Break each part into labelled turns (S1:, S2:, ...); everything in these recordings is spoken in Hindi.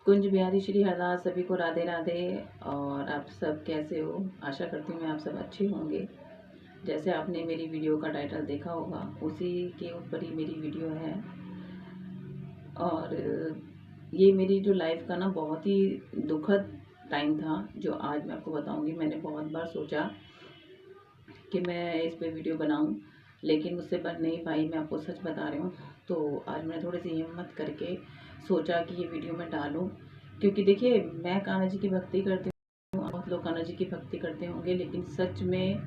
S1: कुंज बिहारी श्री हरदास सभी को राधे राधे। और आप सब कैसे हो? आशा करती हूँ मैं आप सब अच्छे होंगे। जैसे आपने मेरी वीडियो का टाइटल देखा होगा उसी के ऊपर ही मेरी वीडियो है। और ये मेरी जो लाइफ का ना बहुत ही दुखद टाइम था जो आज मैं आपको बताऊंगी। मैंने बहुत बार सोचा कि मैं इस पे वीडियो बनाऊं, लेकिन मुझसे बन नहीं पाई। मैं आपको सच बता रही हूँ। तो आज मैंने थोड़ी सी हिम्मत करके सोचा कि ये वीडियो मैं डालूं, क्योंकि देखिए मैं कान्हा जी की भक्ति करती हूँ, बहुत लोग कान्हा जी की भक्ति करते होंगे, लेकिन सच में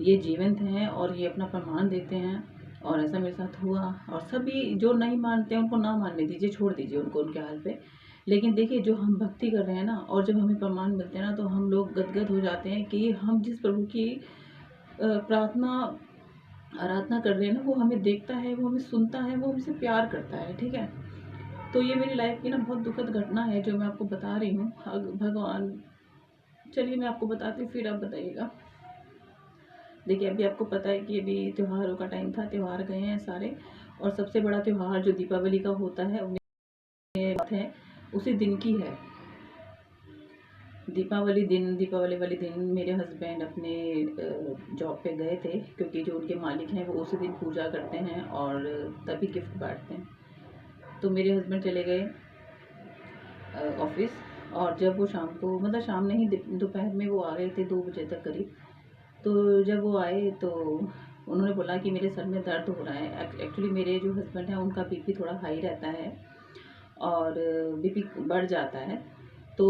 S1: ये जीवंत हैं और ये अपना प्रमाण देते हैं। और ऐसा मेरे साथ हुआ। और सभी जो नहीं मानते हैं उनको ना मानने दीजिए, छोड़ दीजिए उनको उनके हाल पे। लेकिन देखिए जो हम भक्ति कर रहे हैं ना, और जब हमें प्रमाण मिलते हैं ना, तो हम लोग गदगद हो जाते हैं कि हम जिस प्रभु की प्रार्थना आराधना कर रहे हैं ना, वो हमें देखता है, वो हमें सुनता है, वो हमसे प्यार करता है। ठीक है। तो ये मेरी लाइफ की ना बहुत दुखद घटना है जो मैं आपको बता रही हूँ। भगवान, चलिए मैं आपको बताती हूँ, फिर आप बताइएगा। देखिए अभी आपको पता है कि अभी त्योहारों का टाइम था, त्यौहार गए हैं सारे। और सबसे बड़ा त्यौहार जो दीपावली का होता है बात है उसी दिन की है। दीपावली वाले दिन मेरे हस्बैंड अपने जॉब पे गए थे, क्योंकि जो उनके मालिक हैं वो उसी दिन पूजा करते हैं और तभी गिफ्ट बांटते हैं। तो मेरे हस्बैंड चले गए ऑफिस। और जब वो शाम को, मतलब शाम नहीं, दोपहर में वो आ गए थे 2 बजे तक करीब। तो जब वो आए तो उन्होंने बोला कि मेरे सर में दर्द हो रहा है। एक्चुअली मेरे जो हस्बैंड हैं उनका बीपी थोड़ा हाई रहता है और बीपी बढ़ जाता है। तो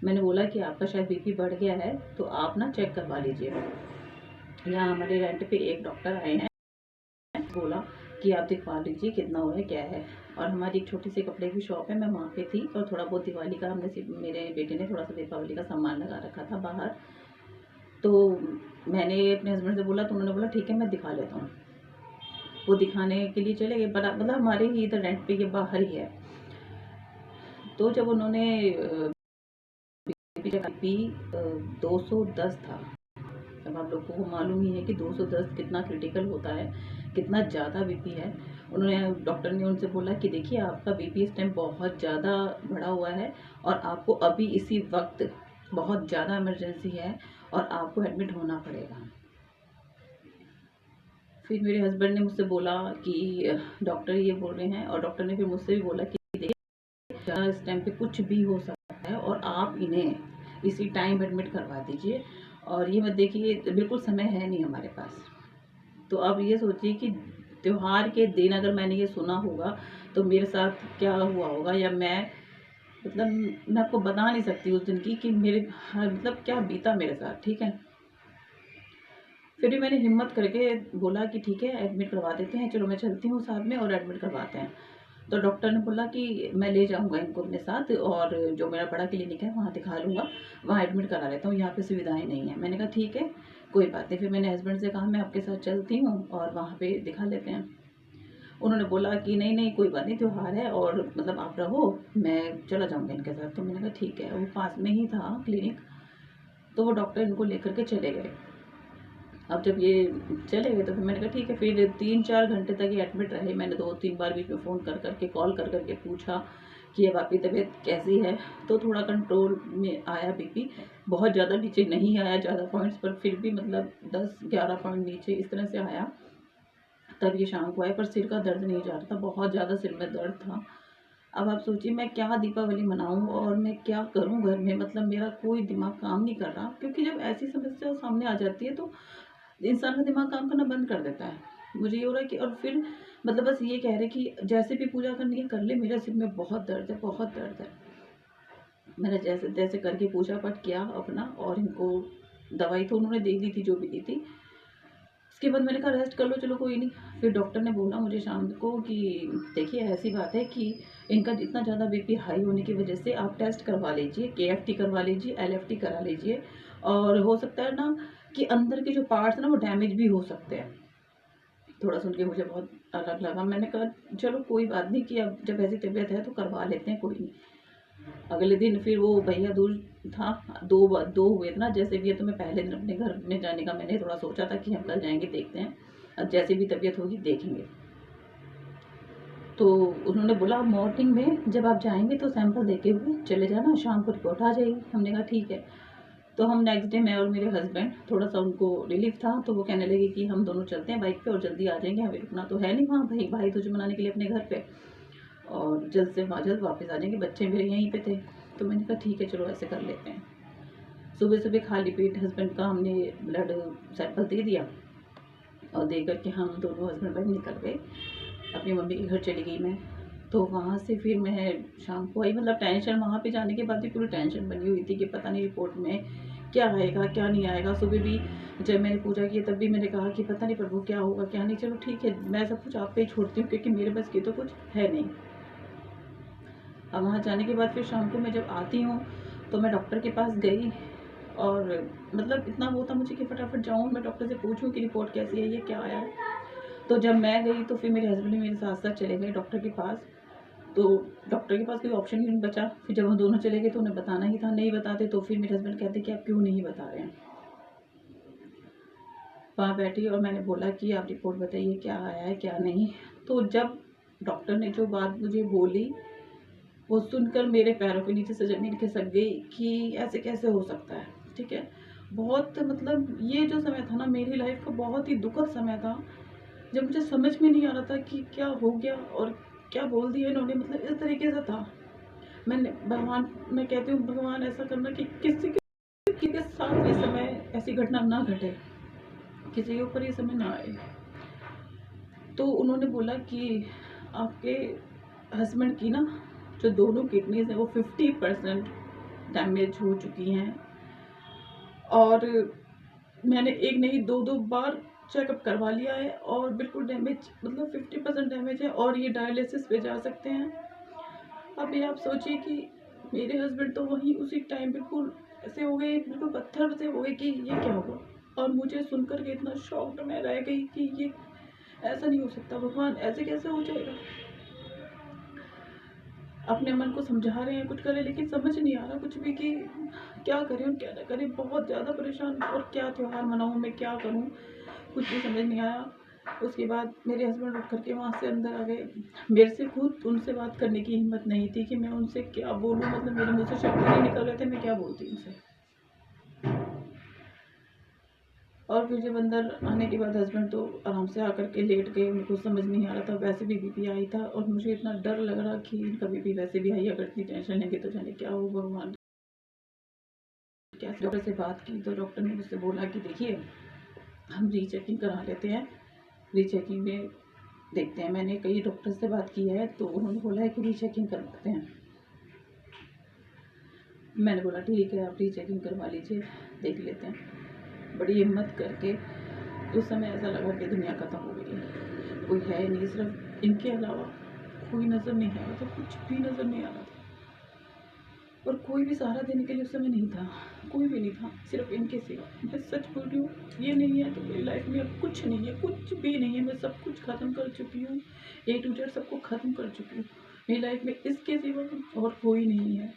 S1: मैंने बोला कि आपका शायद बीपी बढ़ गया है, तो आप ना चेक करवा लीजिए। यहाँ हमारे रेंट पे एक डॉक्टर आए हैं, बोला कि आप दिखवा लीजिए कितना हो है क्या है। और हमारी एक छोटी सी कपड़े की शॉप है, मैं वहाँ पे थी। और थोड़ा बहुत दिवाली का हमने, मेरे बेटे ने थोड़ा सा दीपावली का सामान लगा रखा था बाहर। तो मैंने अपने हस्बैंड से बोला, तो उन्होंने बोला ठीक है मैं दिखा लेता हूँ। वो दिखाने के लिए चले गए, मतलब हमारे ही इधर रेंट पे, ये बाहर ही है। तो जब उन्होंने बीपी 210 था। अब आप लोगों को मालूम ही है कि 210 कितना क्रिटिकल होता है, कितना ज़्यादा बीपी है। डॉक्टर ने उनसे बोला कि देखिए आपका बीपी इस टाइम बहुत ज़्यादा बढ़ा हुआ है और आपको अभी इसी वक्त बहुत ज़्यादा इमरजेंसी है और आपको एडमिट होना पड़ेगा। फिर मेरे हस्बैंड ने मुझसे बोला कि डॉक्टर ये बोल रहे हैं, और डॉक्टर ने फिर मुझसे भी बोला कि देखिए इस टाइम पे कुछ भी हो सकता है और आप इन्हें इसी टाइम एडमिट करवा दीजिए। और ये मत देखिए, बिल्कुल समय है नहीं हमारे पास। तो अब ये सोचिए कि त्योहार के दिन अगर मैंने ये सुना होगा तो मेरे साथ क्या हुआ होगा, या मतलब मैं आपको बता नहीं सकती उस दिन की कि मेरे मतलब क्या बीता मेरे साथ। ठीक है। फिर भी मैंने हिम्मत करके बोला कि ठीक है एडमिट करवा देते हैं, चलो मैं चलती हूँ साथ में और एडमिट करवाते हैं। तो डॉक्टर ने बोला कि मैं ले जाऊँगा इनको अपने साथ, और जो मेरा बड़ा क्लिनिक है वहाँ दिखा लूँगा, वहाँ एडमिट करा लेता हूँ, यहाँ पे सुविधाएं नहीं है। मैंने कहा ठीक है कोई बात नहीं। फिर मैंने हस्बैंड से कहा मैं आपके साथ चलती हूँ और वहाँ पे दिखा लेते हैं। उन्होंने बोला कि नहीं नहीं कोई बात नहीं, त्योहार है और मतलब आप रहो, मैं चला जाऊँगा इनके साथ। तो मैंने कहा ठीक है। वो पास में ही था क्लिनिक, तो वो डॉक्टर इनको लेकर के चले गए। अब जब ये चले गए तो फिर मैंने कहा ठीक है। फिर 3-4 घंटे तक ये एडमिट रहे। मैंने 2-3 बार बीच में फ़ोन कर करके, कॉल कर करके पूछा कि अब आपकी तबीयत कैसी है। तो थोड़ा कंट्रोल में आया बीपी, बहुत ज़्यादा नीचे नहीं आया ज़्यादा पॉइंट्स पर, फिर भी मतलब 10-11 पॉइंट नीचे इस तरह से आया। तब ये शाम को आए, पर सिर का दर्द नहीं जा रहा था, बहुत ज़्यादा सिर में दर्द था। अब आप सोचिए मैं क्या दीपावली मनाऊँ और मैं क्या करूँ घर में, मतलब मेरा कोई दिमाग काम नहीं कर रहा। क्योंकि जब ऐसी समस्या सामने आ जाती है तो इंसान का दिमाग काम करना बंद कर देता है। मुझे ये हो रहा है कि, और फिर मतलब बस ये कह रहे कि जैसे भी पूजा करनी है कर ले, मेरे सिर में बहुत दर्द है, बहुत दर्द है। मैंने जैसे तैसे करके पूजा पाठ किया अपना, और इनको दवाई तो उन्होंने दे दी थी जो भी दी थी। उसके बाद मैंने कहा रेस्ट कर लो, चलो कोई नहीं। फिर डॉक्टर ने बोला मुझे शाम को कि देखिए ऐसी बात है कि इनका इतना ज़्यादा बीपी हाई होने की वजह से आप टेस्ट करवा लीजिए, केएफटी करवा लीजिए, एलएफटी करा लीजिए। और हो सकता है ना कि अंदर के जो पार्ट्स हैं ना वो डैमेज भी हो सकते हैं। थोड़ा सुन के मुझे बहुत अलग लगा। मैंने कहा चलो कोई बात नहीं, कि अब जब ऐसी तबीयत है तो करवा लेते हैं, कोई नहीं। अगले दिन फिर वो भैया दूज था, दो हुए थे ना, जैसे भी है। तो मैं पहले दिन अपने घर में जाने का मैंने थोड़ा सोचा था कि हम कल जाएंगे, देखते हैं, अब जैसे भी तबीयत होगी देखेंगे। तो उन्होंने बोला मॉर्निंग में जब आप जाएंगे तो सैंपल देके हुए चले जाना, शाम को रिपोर्ट आ जाएगी। हमने कहा ठीक है। तो हम नेक्स्ट डे, मैं और मेरे हस्बैंड, थोड़ा सा उनको रिलीफ था तो वो कहने लगे कि हम दोनों चलते हैं बाइक पे और जल्दी आ जाएंगे, हमें रुकना तो है नहीं वहाँ, भाई तुझे मनाने के लिए अपने घर पे, और जल्द से जल्द वापस आ जाएंगे, बच्चे मेरे यहीं पे थे। तो मैंने कहा ठीक है चलो ऐसे कर लेते हैं। सुबह सुबह खाली पेट हस्बैंड का हमने ब्लड सैंपल दे दिया और दे करके हम दोनों हस्बैंड वाइफ निकल गए। अपनी मम्मी के घर चली गई मैं। तो वहाँ से फिर मैं शाम को आई, मतलब टेंशन वहाँ पे जाने के बाद भी पूरी टेंशन बनी हुई थी कि पता नहीं रिपोर्ट में क्या आएगा क्या नहीं आएगा। सुबह भी जब मैंने पूजा की तब भी मैंने कहा कि पता नहीं प्रभु क्या होगा क्या नहीं, चलो ठीक है मैं सब कुछ आप पे ही छोड़ती हूँ क्योंकि मेरे बस की तो कुछ है नहीं। अब वहाँ जाने के बाद फिर शाम को मैं जब आती हूँ तो मैं डॉक्टर के पास गई और मतलब इतना वो था मुझे कि फटाफट जाऊँ मैं डॉक्टर से पूछूँ कि रिपोर्ट कैसी है, ये क्या आया है। तो जब मैं गई तो फिर मेरे हस्बैंड मेरे साथ साथ चले गए डॉक्टर के पास। तो डॉक्टर के पास कोई ऑप्शन ही नहीं बचा। फिर जब हम दोनों चले गए तो उन्हें बताना ही था, नहीं बताते तो फिर मेरे हस्बैंड कहते कि आप क्यों नहीं बता रहे हैं। वहाँ बैठी और मैंने बोला कि आप रिपोर्ट बताइए क्या आया है क्या नहीं। तो जब डॉक्टर ने जो बात मुझे बोली वो सुनकर मेरे पैरों के नीचे से ज़मीन खिसक गई कि ऐसे कैसे हो सकता है। ठीक है, बहुत मतलब ये जो समय था ना मेरी लाइफ का बहुत ही दुखद समय था, जब मुझे समझ में नहीं आ रहा था कि क्या हो गया और क्या बोल दिया इन्होंने, मतलब इस तरीके से था। मैं कहती हूँ भगवान ऐसा करना कि किसी के साथ ये समय ऐसी घटना ना घटे, किसी के ऊपर ये समय ना आए। तो उन्होंने बोला कि आपके हस्बैंड की ना जो दोनों किडनीज हैं वो 50% डैमेज हो चुकी हैं और मैंने एक नहीं दो बार चेकअप करवा लिया है और बिल्कुल डैमेज, मतलब 50% डैमेज है और ये डायलिसिस पे जा सकते हैं। अभी आप सोचिए कि मेरे हस्बैंड तो वहीं उसी टाइम बिल्कुल ऐसे हो गए, बिल्कुल पत्थर से हो गए कि ये क्या हुआ। और मुझे सुनकर के इतना शॉक्ड मैं रह गई कि ये ऐसा नहीं हो सकता, भगवान ऐसे कैसे हो जाएगा। अपने मन को समझा रहे हैं कुछ करें लेकिन समझ नहीं आ रहा कुछ भी कि क्या करें और क्या ना करें। बहुत ज़्यादा परेशान, और क्या त्यौहार मनाऊँ मैं, क्या करूँ, कुछ भी समझ नहीं आया। उसके बाद मेरे हस्बैंड उठ करके वहाँ से अंदर आ गए। मेरे से खुद उनसे बात करने की हिम्मत नहीं थी कि मैं उनसे क्या बोलूँ, मतलब मेरे मुँह से शब्द नहीं निकल रहे थे मैं क्या बोलती उनसे। और फिर जब अंदर आने के बाद हस्बैंड तो आराम से आकर के लेट गए, उनको समझ नहीं आ रहा था, वैसे भी बीपी आई था और मुझे इतना डर लग रहा कि इनका बीपी वैसे भी आई, अगर इतनी टेंशन लेंगे तो जाने क्या हो भगवान। क्या डॉक्टर से बात की तो डॉक्टर ने मुझसे बोला कि देखिए हम रीचेकिंग करा लेते हैं, रीचेकिंग में देखते हैं। मैंने कई डॉक्टर से बात की है तो उन्होंने बोला है कि रीचेकिंग करवाते हैं। मैंने बोला ठीक है आप रीचेकिंग करवा लीजिए, देख लेते हैं। बड़ी हिम्मत करके उस समय ऐसा लगा कि दुनिया खत्म हो गई है, कोई है नहीं, सिर्फ इनके अलावा कोई नज़र नहीं आ रहा था, कुछ भी नज़र नहीं आ रहा था और कोई भी सहारा देने के लिए उस समय नहीं था, कोई भी नहीं था, सिर्फ इनके सिवा। मैं सच बोल रही हूँ, ये नहीं है तो मेरी लाइफ में अब कुछ नहीं है, कुछ भी नहीं है। मैं सब कुछ ख़त्म कर चुकी हूँ, A to Z सबको ख़त्म कर चुकी हूँ। मेरी लाइफ में इसके सिवा और कोई नहीं है।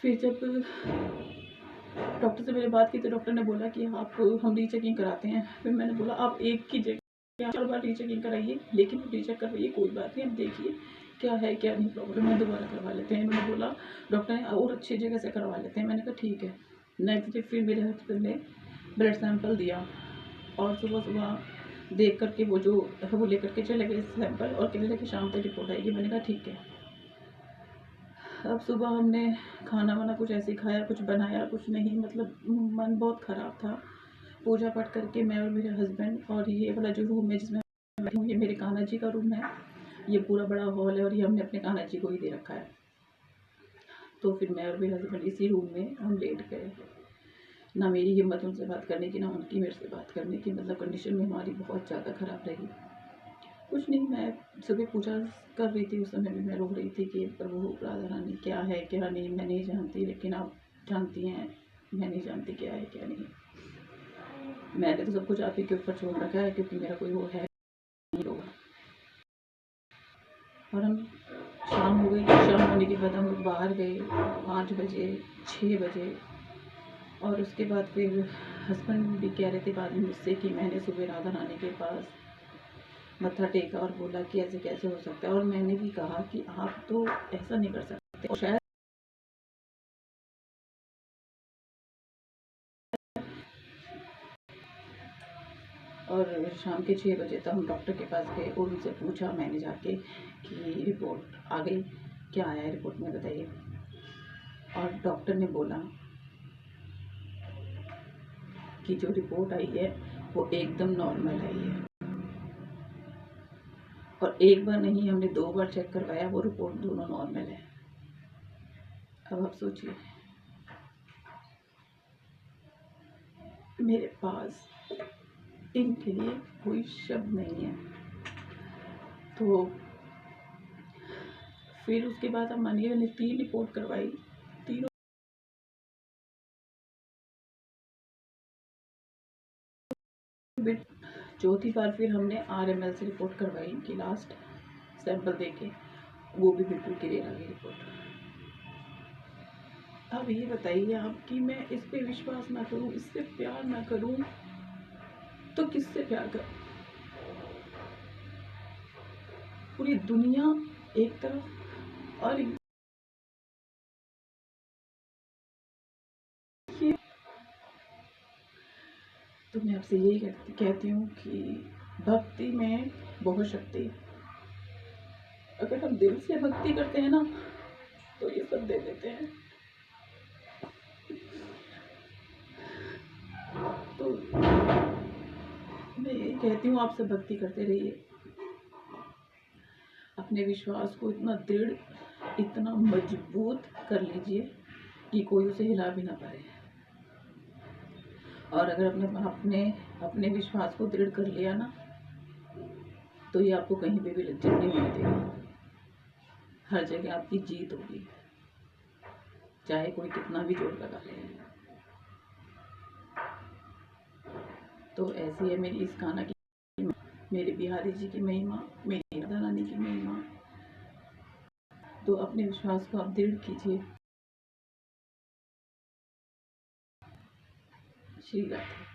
S1: फिर जब डॉक्टर से मैंने बात की तो डॉक्टर ने बोला कि आप हम रीचेकिंग कराते हैं। फिर मैंने बोला आप एक की जगह 4 बार रीचेकिंग कराइए, लेकिन रीचेक करवाइए, कोई बात नहीं, आप देखिए क्या है क्या नहीं प्रॉब्लम है, दोबारा करवा लेते हैं। मैंने बोला डॉक्टर ने और अच्छी जगह से करवा लेते हैं। मैंने कहा ठीक है। नेक्स्ट डे फिर मेरे हस्बैंड ने ब्लड सैंपल दिया और सुबह सुबह देख करके वो जो है वो लेकर के चले गए सैंपल और कहने लगे शाम तक रिपोर्ट आएगी। मैंने कहा ठीक है। अब सुबह हमने खाना वाना कुछ ऐसे ही खाया, कुछ बनाया कुछ नहीं, मतलब मन बहुत ख़राब था। पूजा पाठ करके मैं और मेरे हस्बैंड, और ये वाला जो रूम है जिसमें मैं बैठी हूँ ये मेरे कान्हा जी का रूम है, ये पूरा बड़ा हॉल है और ये हमने अपने कान्हा जी को ही दे रखा है। तो फिर मैं और मेरे हस्बैंड इसी रूम में हम लेट गए। ना मेरी हिम्मत उनसे बात करने की, ना उनकी मेरे से बात करने की, मतलब कंडीशन में हमारी बहुत ज़्यादा ख़राब रही। कुछ नहीं, मैं सुबह पूजा कर रही थी, उस समय भी मैं रो रही थी कि प्रभु राधा रानी क्या है क्या नहीं मैं नहीं जानती, लेकिन आप जानती हैं, मैं नहीं जानती क्या है क्या नहीं। मैंने तो सब कुछ आप ही के ऊपर छोड़ रखा है क्योंकि मेरा कोई वो है नहीं होगा। और हम शाम हो गई, शाम होने के बाद हम लोग बाहर गए 5 बजे 6 बजे। और उसके बाद फिर हस्बैंड भी कह रहे थे बाद में मुझसे कि मैंने सुबह राधा रानी के पास मत्था टेका और बोला कि ऐसे कैसे हो सकता है। और मैंने भी कहा कि आप तो ऐसा नहीं कर सकते। और शायद और शाम के 6 बजे तक हम डॉक्टर के पास गए और उनसे पूछा मैंने जाके कि रिपोर्ट आ गई, क्या आया है रिपोर्ट में बताइए। और डॉक्टर ने बोला कि जो रिपोर्ट आई है वो एकदम नॉर्मल आई है। और एक बार नहीं, हमने 2 बार चेक करवाया, वो रिपोर्ट दोनों नॉर्मल है। अब आप सोचिए, मेरे पास इनके लिए कोई शब्द नहीं है। तो फिर उसके बाद हम मानिए मैंने 3 रिपोर्ट करवाई, तीनों चौथी बार फिर हमने RML से रिपोर्ट करवाई कि लास्ट सैंपल देके, वो भी बिल्कुल क्लियर आ गई रिपोर्ट। अब ये बताइए आप कि मैं इस पे विश्वास ना करूं, इससे प्यार ना करूं, तो किससे प्यार करूं? पूरी दुनिया एक तरफ और ये, तो मैं आपसे यही कहती हूँ कि भक्ति में बहुत शक्ति है। अगर हम दिल से भक्ति करते हैं ना तो ये सब दे देते हैं। तो मैं यही कहती हूँ, आप सब भक्ति करते रहिए, अपने विश्वास को इतना दृढ़, इतना मजबूत कर लीजिए कि कोई उसे हिला भी ना पाए। और अगर अपने अपने विश्वास को दृढ़ कर लिया ना, तो ये आपको कहीं पे भी लज्जित नहीं होने देगा। हर जगह आपकी जीत होगी, चाहे कोई कितना भी जोर लगा ले। तो ऐसी है मेरी इस गाना की, मेरे बिहारी जी की महिमा, मेरी राधा रानी की महिमा। तो अपने विश्वास को आप दृढ़ कीजिए। श्री राधे।